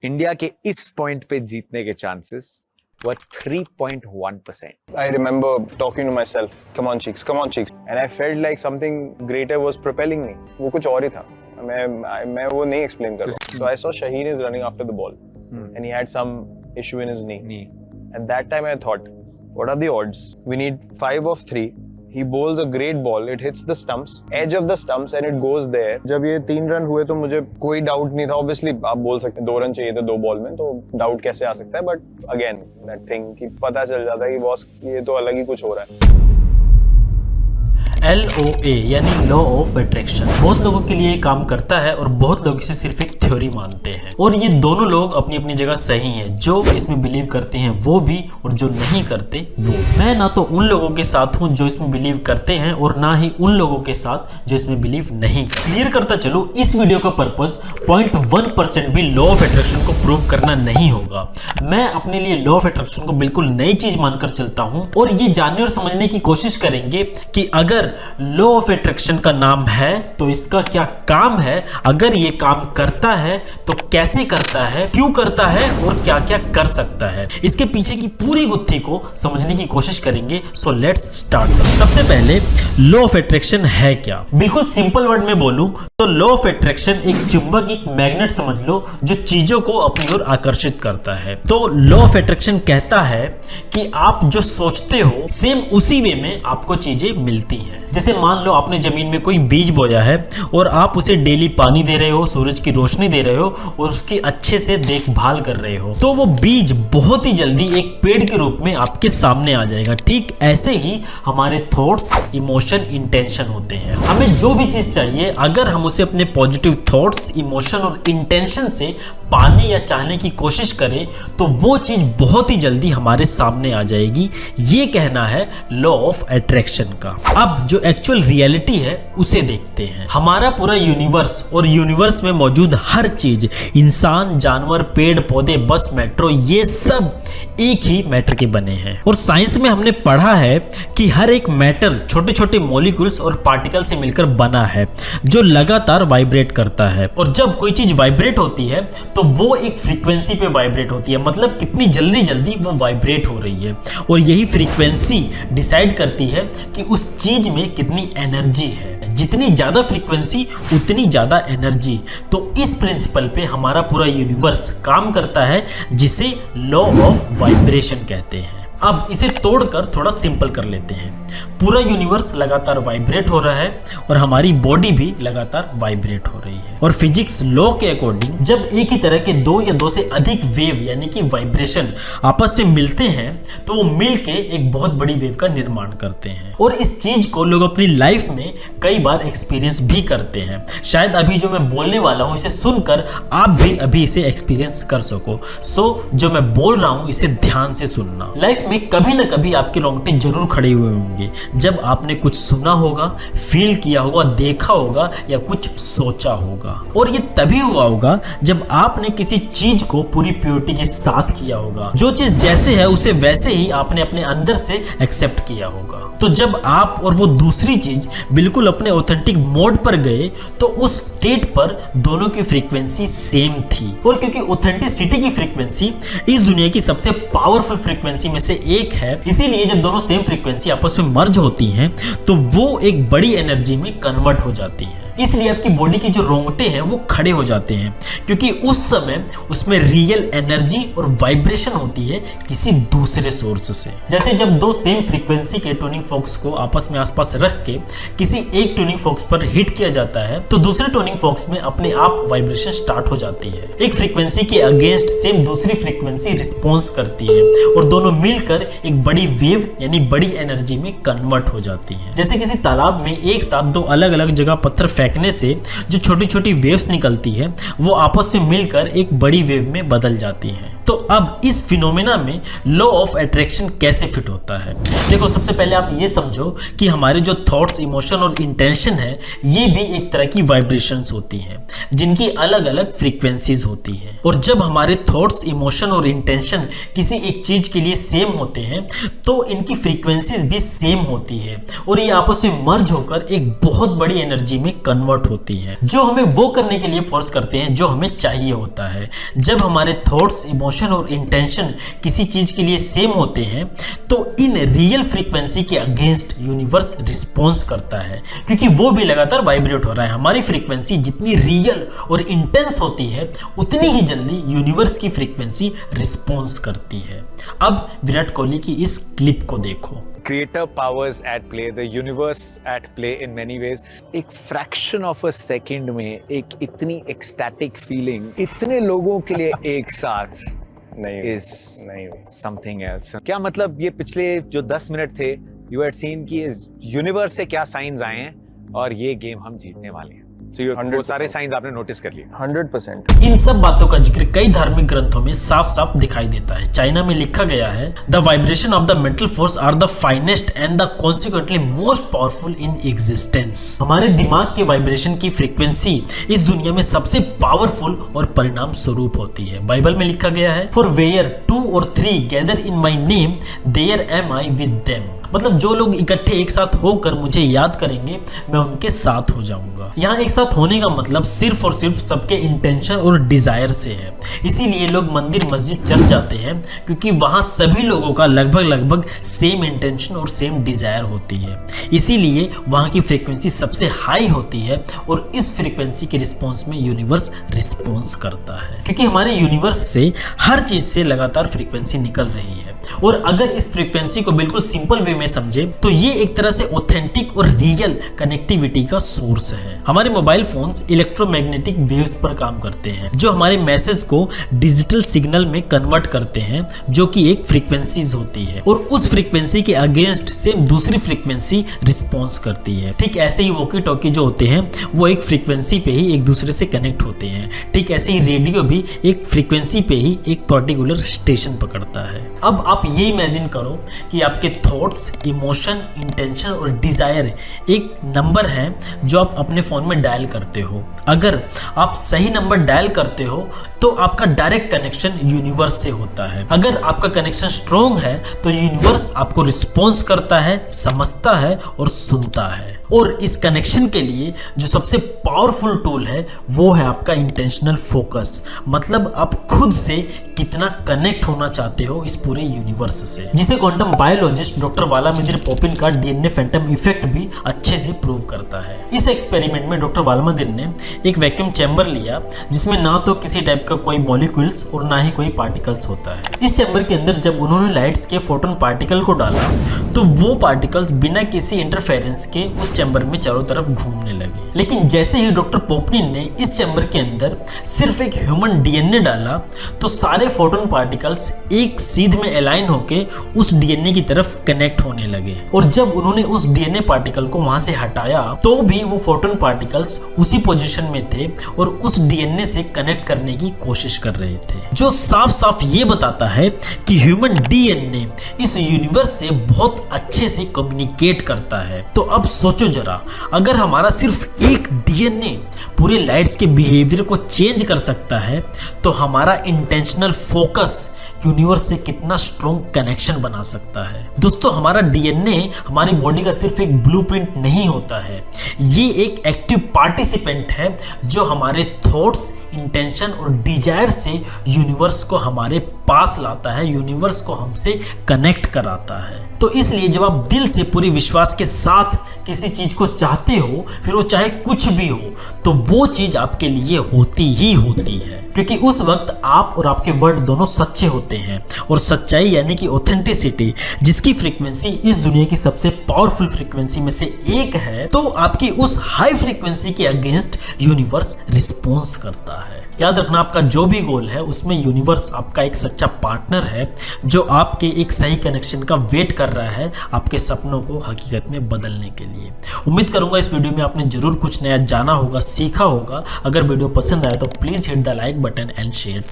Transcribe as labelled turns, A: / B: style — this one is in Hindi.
A: इंडिया के इस पॉइंट पे जीतने के chances were 3.1%.
B: I remember talking to myself, come on cheeks, and I felt like something greater was propelling me. वो कुछ और ही था. मैं वो नहीं explain कर रहा. So I saw Shaheen is running after the ball, and he had some issue in his knee. And that time I thought, what are the odds? We need 5 of 3. He bowls a great ball. It hits the stumps, edge of the stumps, and it goes there. जब ये 3 रन हुए तो मुझे कोई डाउट नहीं था. Obviously आप बोल सकते हैं 2 रन चाहिए थे 2 बॉल में, तो डाउट कैसे आ सकता है. But again that thing कि पता चल जाता है कि बॉस ये तो अलग ही कुछ हो रहा है.
C: LOA यानी लॉ ऑफ अट्रैक्शन बहुत लोगों के लिए काम करता है और बहुत लोग इसे सिर्फ एक थ्योरी मानते हैं. और ये दोनों लोग अपनी अपनी जगह सही हैं. जो इसमें बिलीव करते हैं वो भी, और जो नहीं करते वो. मैं ना तो उन लोगों के साथ हूँ जो इसमें बिलीव करते हैं और ना ही उन लोगों के साथ जो इसमें बिलीव नहीं करते. क्लियर करता चलो, इस वीडियो का पर्पज 0.1% भी लॉ ऑफ अट्रैक्शन को प्रूव करना नहीं होगा. मैं अपने लिए लॉ ऑफ अट्रैक्शन को बिल्कुल नई चीज मानकर चलता हूँ और ये जानने और समझने की कोशिश करेंगे कि अगर लॉ ऑफ अट्रैक्शन का नाम है तो इसका क्या काम है, अगर ये काम करता है तो कैसे करता है, क्यों करता है और क्या क्या कर सकता है. इसके पीछे की पूरी गुत्थी को समझने की कोशिश करेंगे. So let's start. सबसे पहले लॉ ऑफ अट्रैक्शन है क्या. बिल्कुल सिंपल वर्ड में बोलूं तो लॉ ऑफ अट्रैक्शन एक चुंबक, एक मैग्नेट समझ लो जो चीजों को अपनी ओर आकर्षित करता है. तो लॉ ऑफ अट्रैक्शन कहता है कि आप जो सोचते हो सेम उसी वे में आपको चीजें मिलती हैं. जैसे मान लो आपने जमीन में कोई बीज बोया है और आप उसे डेली पानी दे रहे हो, सूरज की रोशनी दे रहे हो और उसकी अच्छे से देखभाल कर रहे हो, तो वो बीज बहुत ही जल्दी एक पेड़ के रूप में आपके सामने आ जाएगा. ठीक ऐसे ही हमारे थॉट्स, इमोशन, इंटेंशन होते हैं. हमें जो भी चीज चाहिए अगर हम उसे अपने पॉजिटिव थॉट्स, इमोशन और इंटेंशन से पाने या चाहने की कोशिश करें तो वो चीज बहुत ही जल्दी हमारे सामने आ जाएगी. ये कहना है लॉ ऑफ अट्रैक्शन का. अब जो एक्चुअल रियलिटी है उसे देखते हैं. हमारा पूरा यूनिवर्स और यूनिवर्स में मौजूद हर चीज, इंसान, जानवर, पेड़ पौधे, बस, मेट्रो, ये सब एक ही मैटर के बने हैं. और साइंस में हमने पढ़ा है कि हर एक मैटर छोटे छोटे मॉलिक्यूल्स और पार्टिकल से मिलकर बना है जो लगातार वाइब्रेट करता है. और जब कोई चीज वाइब्रेट होती है तो वो एक फ्रीक्वेंसी पे वाइब्रेट होती है, मतलब इतनी जल्दी जल्दी वो वाइब्रेट हो रही है. और यही फ्रीक्वेंसी डिसाइड करती है कि उस चीज में कितनी एनर्जी है. जितनी ज्यादा फ्रीक्वेंसी उतनी ज्यादा एनर्जी. तो इस प्रिंसिपल पे हमारा पूरा यूनिवर्स काम करता है जिसे लॉ ऑफ वाइब्रेशन कहते हैं. अब इसे तोड़कर थोड़ा सिंपल कर लेते हैं. पूरा यूनिवर्स लगातार वाइब्रेट हो रहा है और हमारी बॉडी भी लगातार वाइब्रेट हो रही है. और फिजिक्स लॉ के अकॉर्डिंग जब एक ही तरह के 2 या 2 से अधिक वेव यानी कि वाइब्रेशन आपस में मिलते हैं तो वो मिलके एक बहुत बड़ी वेव का निर्माण करते हैं. और इस चीज को लोग अपनी लाइफ में कई बार एक्सपीरियंस भी करते हैं. शायद अभी जो मैं बोलने वाला हूँ इसे सुनकर आप भी अभी इसे एक्सपीरियंस कर सको. सो जो मैं बोल रहा हूँ इसे ध्यान से सुनना. लाइफ में कभी ना कभी आपके रोंगटे जरूर खड़े हुए होंगे जब आपने कुछ सुना होगा, फील किया होगा, देखा होगा या कुछ सोचा होगा. और ये तभी हुआ होगा जब आपने किसी चीज को पूरी प्योरिटी के साथ किया होगा. जो चीज जैसे है उसे वैसे ही आपने अपने अंदर से एक्सेप्ट किया होगा. तो जब आप और वो दूसरी चीज बिल्कुल अपने ऑथेंटिक मोड पर गए तो उस स्टेट पर दोनों की फ्रीक्वेंसी सेम थी. और क्योंकि ऑथेंटिसिटी की फ्रीक्वेंसी इस दुनिया की सबसे पावरफुल फ्रीक्वेंसी में से एक है, इसीलिए जब दोनों सेम फ्रीक्वेंसी आपस में मर्ज होती हैं तो वो एक बड़ी एनर्जी में कन्वर्ट हो जाती है. इसलिए आपकी बॉडी के जो रोंगटे हैं वो खड़े हो जाते हैं क्योंकि उस समय उसमें रियल एनर्जी और वाइब्रेशन होती है किसी दूसरे सोर्स से. जैसे जब 2 सेम फ्रीक्वेंसी के ट्यूनिंग फॉक्स को आपस में आसपास रख के किसी एक ट्यूनिंग फॉक्स पर हिट किया जाता है तो दूसरे ट्यूनिंग फॉक्स में अपने आप वाइब्रेशन स्टार्ट हो जाती है. एक फ्रीक्वेंसी के अगेंस्ट सेम दूसरी फ्रीक्वेंसी रिस्पॉन्स करती है और दोनों मिलकर एक बड़ी वेव यानी बड़ी एनर्जी में कन्वर्ट हो जाती है. जैसे किसी तालाब में एक साथ 2 अलग अलग जगह पत्थर फेंकने से जो छोटी छोटी वेव्स निकलती है वो आपस में मिलकर एक बड़ी वेव में बदल जाती हैं. तो अब इस फिनोमेना में लॉ ऑफ अट्रैक्शन कैसे फिट होता है? देखो, सबसे पहले आप ये समझो कि हमारे जो थॉट्स, इमोशन और इंटेंशन है, ये भी एक तरह की वाइब्रेशंस होती हैं जिनकी अलग अलग फ्रीक्वेंसीज होती हैं। और जब हमारे थॉट्स, इमोशन और इंटेंशन किसी एक चीज के लिए सेम होते हैं तो इनकी फ्रीक्वेंसीज भी सेम होती है और ये आपस में मर्ज होकर एक बहुत बड़ी एनर्जी में कन्वर्ट होती है, जो हमें वो करने के लिए फोर्स करते हैं जो हमें चाहिए होता है। जब हमारे थॉट्स, इमोशन और इंटेंशन किसी चीज के लिए सेम होते हैं तो इन रियल फ्रीक्वेंसी के अगेंस्ट यूनिवर्स रिस्पॉन्स करता है, क्योंकि वो भी लगातार वाइब्रेट हो रहा है। हमारी फ्रीक्वेंसी जितनी रियल और इंटेंस होती है उतनी ही जल्दी यूनिवर्स की फ्रीक्वेंसी रिस्पॉन्स करती है। अब विराट कोहली की इस क्लिप को देखो।
A: Creator powers at play, the universe at play in many ways. एक fraction of a second में एक इतनी ecstatic feeling इतने लोगों के लिए एक साथ
B: नहीं
A: is
B: नहीं
A: something else. क्या मतलब ये पिछले जो 10 मिनट थे, you had seen कि इस यूनिवर्स से क्या साइंस आए हैं और ये गेम हम जीतने वाले हैं। So वो सारे साइंस आपने नोटिस कर लिए।
B: 100%।
C: इन सब बातों का जिक्र कई धार्मिक ग्रंथों में साफ साफ दिखाई देता है। चाइना में लिखा गया है, the vibration of the mental force are the finest and the consequently most powerful in existence. हमारे दिमाग के वाइब्रेशन की फ्रीक्वेंसी इस दुनिया में सबसे पावरफुल और परिणाम स्वरूप होती है। बाइबल में लिखा गया है, for where 2 or 3 gather in my name there am I with them. मतलब जो लोग इकट्ठे एक साथ होकर मुझे याद करेंगे, मैं उनके साथ हो जाऊंगा। यहाँ एक साथ होने का मतलब सिर्फ और सिर्फ सबके इंटेंशन और डिजायर से है। इसीलिए लोग मंदिर, मस्जिद, चर्च जाते हैं, क्योंकि वहाँ सभी लोगों का लगभग सेम इंटेंशन और सेम डिजायर होती है। इसीलिए वहाँ की फ्रीक्वेंसी सबसे हाई होती है और इस फ्रीक्वेंसी के रिस्पॉन्स में यूनिवर्स रिस्पॉन्स करता है, क्योंकि हमारे यूनिवर्स से हर चीज से लगातार फ्रीक्वेंसी निकल रही है। और अगर इस फ्रीक्वेंसी को बिल्कुल सिंपल वे में समझे तो ये एक तरह से ऑथेंटिक और रियल कनेक्टिविटी का सोर्स है। हमारे मोबाइल फोन्स इलेक्ट्रोमैग्नेटिक वेव्स पर काम करते हैं, जो हमारे मैसेज को डिजिटल सिग्नल में कन्वर्ट करते हैं, जो कि एक फ्रीक्वेंसीज होती है और उस फ्रीक्वेंसी के अगेंस्ट से दूसरी फ्रीक्वेंसी रिस्पॉन्स करती है। ठीक ऐसे ही वॉकी टॉकी जो होते हैं वो एक फ्रीक्वेंसी पे ही एक दूसरे से कनेक्ट होते हैं। ठीक ऐसे ही रेडियो भी एक फ्रीक्वेंसी पे ही एक पर्टिकुलर स्टेशन पकड़ता है। अब आप ये इमेजिन करो कि आपके थॉट्स, इमोशन, इंटेंशन और डिजायर एक नंबर है जो आप अपने फोन में डायल करते हो। अगर आप सही नंबर डायल करते हो तो आपका डायरेक्ट कनेक्शन यूनिवर्स से होता है। अगर आपका कनेक्शन स्ट्रॉन्ग है तो यूनिवर्स आपको रिस्पॉन्स करता है, समझता है और सुनता है। और इस कनेक्शन के लिए जो सबसे पावरफुल टूल है वो है आपका इंटेंशनल फोकस। मतलब आप खुद से कितना कनेक्ट होना चाहते हो इस पूरे यूनिवर्स से, जिसे क्वांटम बायोलॉजिस्ट डॉक्टर वालामिदिर पोपिन का डीएनए फैंटम इफेक्ट भी अच्छे से प्रूव करता है। इस एक्सपेरिमेंट में डॉक्टर वालामिदिर ने एक वैक्यूम चैम्बर लिया जिसमें ना तो किसी टाइप का कोई मॉलिक्यूल्स और ना ही कोई पार्टिकल्स होता है। इस चैम्बर के अंदर जब उन्होंने लाइट्स के फोटोन पार्टिकल को डाला तो वो पार्टिकल्स बिना किसी इंटरफेरेंस के उस चैम्बर में चारों तरफ घूमने लगे। लेकिन जैसे ही डॉक्टर पोपनिन ने इस चैम्बर के अंदर सिर्फ एक ह्यूमन डीएनए डाला तो सारे फोटोन पार्टिकल्स एक सीध में अलाइन होके उस डीएनए की तरफ कनेक्ट होने लगे। और जब उन्होंने उस डीएनए पार्टिकल को वहां से हटाया तो भी वो फोटोन पार्टिकल्स उसी पोजीशन में थे और उस डीएनए से कनेक्ट करने की कोशिश कर रहे थे, जो साफ साफ ये बताता है कि ह्यूमन डीएनए इस यूनिवर्स से बहुत अच्छे से कम्युनिकेट करता है। तो अब सोचो जरा, अगर हमारा सिर्फ एक डीएनए पूरे लाइट्स के बिहेवियर को चेंज कर सकता है तो हमारा इंटेंशनल फोकस यूनिवर्स से कितना स्ट्रॉन्ग कनेक्शन बना सकता है। दोस्तों, हमारा डीएनए हमारी बॉडी का सिर्फ एक ब्लूप्रिंट नहीं होता है, ये एक एक्टिव पार्टिसिपेंट है जो हमारे थॉट्स, इंटेंशन और डिजायर से यूनिवर्स को हमारे पास लाता है, यूनिवर्स को हमसे कनेक्ट कराता है। तो इसलिए जब आप दिल से पूरे विश्वास के साथ किसी चीज को चाहते हो, फिर वो चाहे कुछ भी हो, तो वो चीज आपके लिए होती ही होती है, क्योंकि उस वक्त आप और आपके वर्ड दोनों सच्चे होते हैं। और सच्चाई यानी कि ऑथेंटिसिटी, जिसकी फ्रीक्वेंसी इस दुनिया की सबसे पावरफुल फ्रीक्वेंसी में से एक है, तो आपकी उस हाई फ्रीक्वेंसी के अगेंस्ट यूनिवर्स रिस्पॉन्स करता है। याद रखना, आपका जो भी गोल है उसमें यूनिवर्स आपका एक सच्चा पार्टनर है जो आपके एक सही कनेक्शन का वेट कर रहा है आपके सपनों को हकीकत में बदलने के लिए। उम्मीद करूंगा इस वीडियो में आपने जरूर कुछ नया जाना होगा, सीखा होगा। अगर वीडियो पसंद आए तो please hit the like button and share.